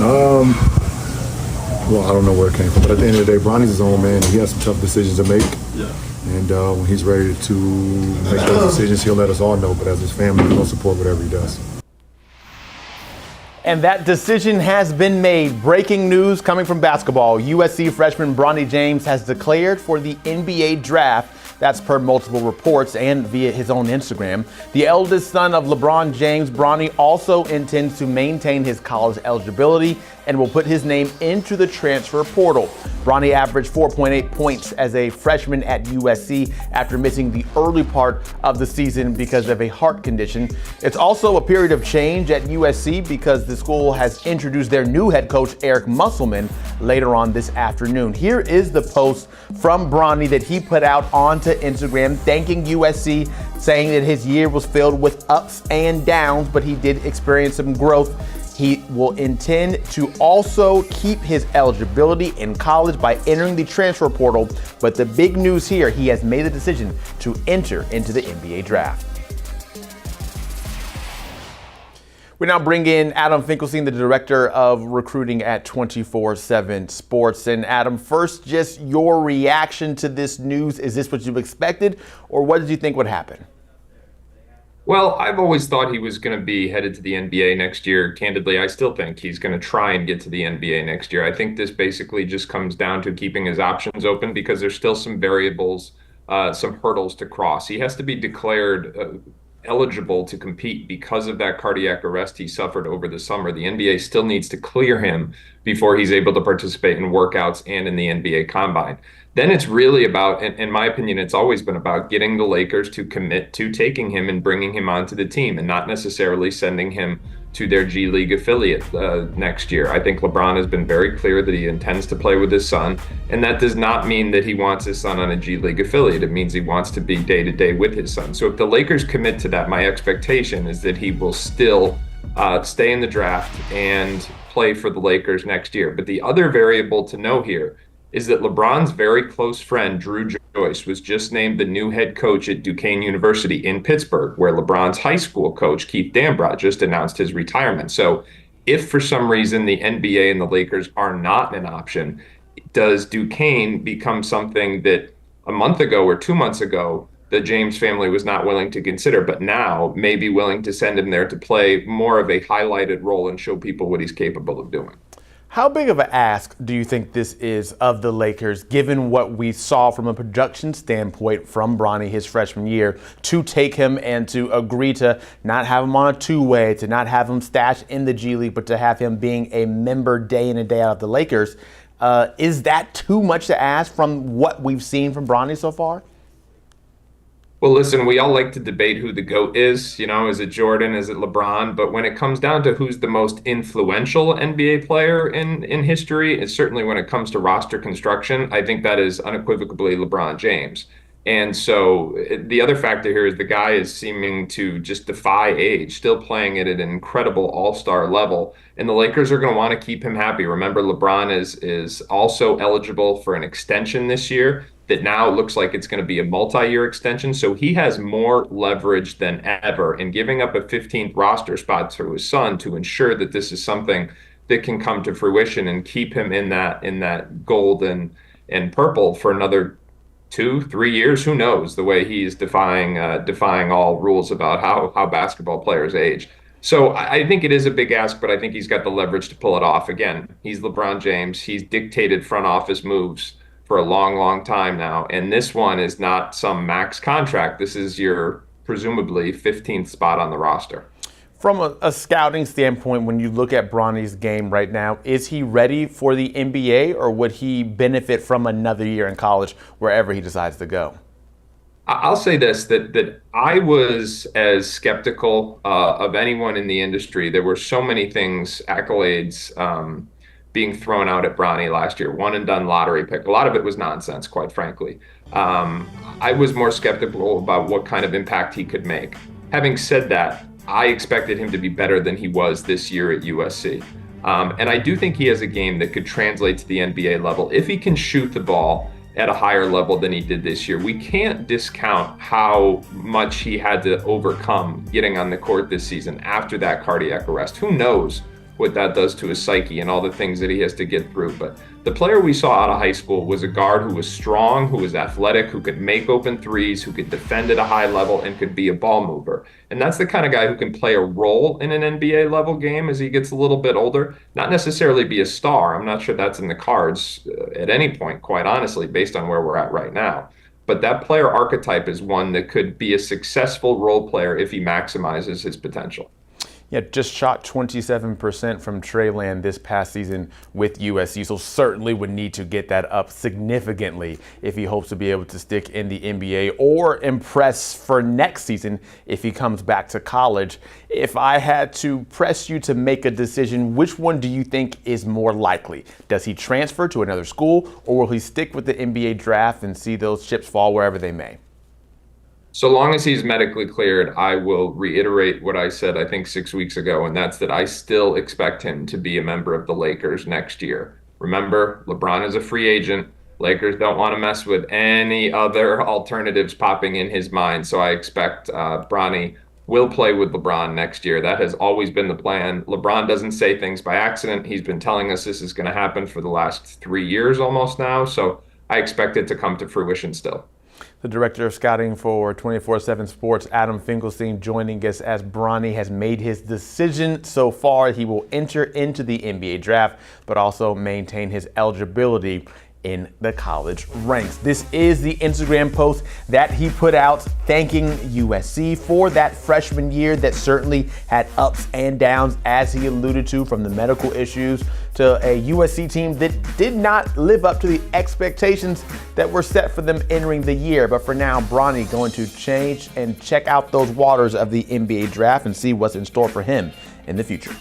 Um, well, I don't know where it came from, but at the end of the day, Bronny's his own man. He has some tough decisions to make. Yeah. And when he's ready to make those decisions, he'll let us all know. But as his family, we'll support whatever he does. And that decision has been made. Breaking news coming from basketball. USC freshman Bronny James has declared for the NBA draft. That's per multiple reports and via his own Instagram. The eldest son of LeBron James, Bronny also intends to maintain his college eligibility and will put his name into the transfer portal. Bronny averaged 4.8 points as a freshman at USC after missing the early part of the season because of a heart condition. It's also a period of change at USC because the school has introduced their new head coach, Eric Musselman, later on this afternoon. Here is the post from Bronny that he put out onto Instagram, thanking USC, saying that his year was filled with ups and downs, but he did experience some growth. He will intend to also keep his eligibility in college by entering the transfer portal. But the big news here, he has made the decision to enter into the NBA draft. We now bring in Adam Finkelstein, the director of recruiting at 24/7 Sports. And Adam, first, just your reaction to this news. Is this what you expected, or what did you think would happen? Well, I've always thought he was going to be headed to the NBA next year. Candidly, I still think he's going to try and get to the NBA next year. I think this basically just comes down to keeping his options open because there's still some variables, some hurdles to cross. He has to be declared eligible to compete because of that cardiac arrest he suffered over the summer. The NBA still needs to clear him before he's able to participate in workouts and in the NBA Combine. Then it's really about, in my opinion, it's always been about getting the Lakers to commit to taking him and bringing him onto the team and not necessarily sending him to their G League affiliate next year. I think LeBron has been very clear that he intends to play with his son, and that does not mean that he wants his son on a G League affiliate. It means he wants to be day-to-day with his son. So if the Lakers commit to that, my expectation is that he will still stay in the draft and play for the Lakers next year. But the other variable to know here is that LeBron's very close friend, Drew Joyce, was just named the new head coach at Duquesne University in Pittsburgh, where LeBron's high school coach, Keith Dambrot, just announced his retirement. So if for some reason the NBA and the Lakers are not an option, does Duquesne become something that a month ago or 2 months ago the James family was not willing to consider, but now may be willing to send him there to play more of a highlighted role and show people what he's capable of doing? How big of an ask do you think this is of the Lakers, given what we saw from a production standpoint from Bronny his freshman year, to take him and to agree to not have him on a two-way, to not have him stashed in the G League, but to have him being a member day in and day out of the Lakers? Is that too much to ask from what we've seen from Bronny so far? Well, listen, we all like to debate who the GOAT is. You know, is it Jordan? Is it LeBron? But when it comes down to who's the most influential NBA player in history, it's certainly when it comes to roster construction, I think that is unequivocally LeBron James. And so the other factor here is the guy is seeming to just defy age, still playing it at an incredible all-star level. And the Lakers are going to want to keep him happy. Remember, LeBron is also eligible for an extension this year that now looks like it's going to be a multi-year extension. So he has more leverage than ever in giving up a 15th roster spot to his son to ensure that this is something that can come to fruition and keep him in that gold and purple for another 2-3 years. Who knows, the way he's defying all rules about how basketball players age. So I think it is a big ask, but I think he's got the leverage to pull it off. Again, he's LeBron James. He's dictated front office moves for a long, long time now. And this one is not some max contract. This is your presumably 15th spot on the roster. From a scouting standpoint, when you look at Bronny's game right now, is he ready for the NBA, or would he benefit from another year in college wherever he decides to go? I'll say this, that I was as skeptical of anyone in the industry. There were so many things, accolades, being thrown out at Bronny last year. One and done lottery pick. A lot of it was nonsense, quite frankly. I was more skeptical about what kind of impact he could make. Having said that, I expected him to be better than he was this year at USC. And I do think he has a game that could translate to the NBA level if he can shoot the ball at a higher level than he did this year. We can't discount how much he had to overcome getting on the court this season after that cardiac arrest. Who knows what that does to his psyche and all the things that he has to get through. But the player we saw out of high school was a guard who was strong, who was athletic, who could make open threes, who could defend at a high level, and could be a ball mover. And that's the kind of guy who can play a role in an NBA level game as he gets a little bit older, not necessarily be a star. I'm not sure that's in the cards at any point, quite honestly, based on where we're at right now. But that player archetype is one that could be a successful role player if he maximizes his potential. Yeah, just shot 27% from Trey Land this past season with USC, so certainly would need to get that up significantly if he hopes to be able to stick in the NBA or impress for next season if he comes back to college. If I had to press you to make a decision, which one do you think is more likely? Does he transfer to another school, or will he stick with the NBA draft and see those chips fall wherever they may? So long as he's medically cleared, I will reiterate what I said, I think 6 weeks ago, and that's that I still expect him to be a member of the Lakers next year. Remember, LeBron is a free agent. Lakers don't want to mess with any other alternatives popping in his mind. So I expect Bronny will play with LeBron next year. That has always been the plan. LeBron doesn't say things by accident. He's been telling us this is going to happen for the last 3 years almost now. So I expect it to come to fruition still. The director of scouting for 24/7 Sports, Adam Finkelstein, joining us as Bronny has made his decision so far. He will enter into the NBA draft, but also maintain his eligibility in the college ranks. This is the Instagram post that he put out thanking USC for that freshman year that certainly had ups and downs, as he alluded to, from the medical issues to a USC team that did not live up to the expectations that were set for them entering the year. But for now, Bronny going to change and check out those waters of the NBA draft and see what's in store for him in the future.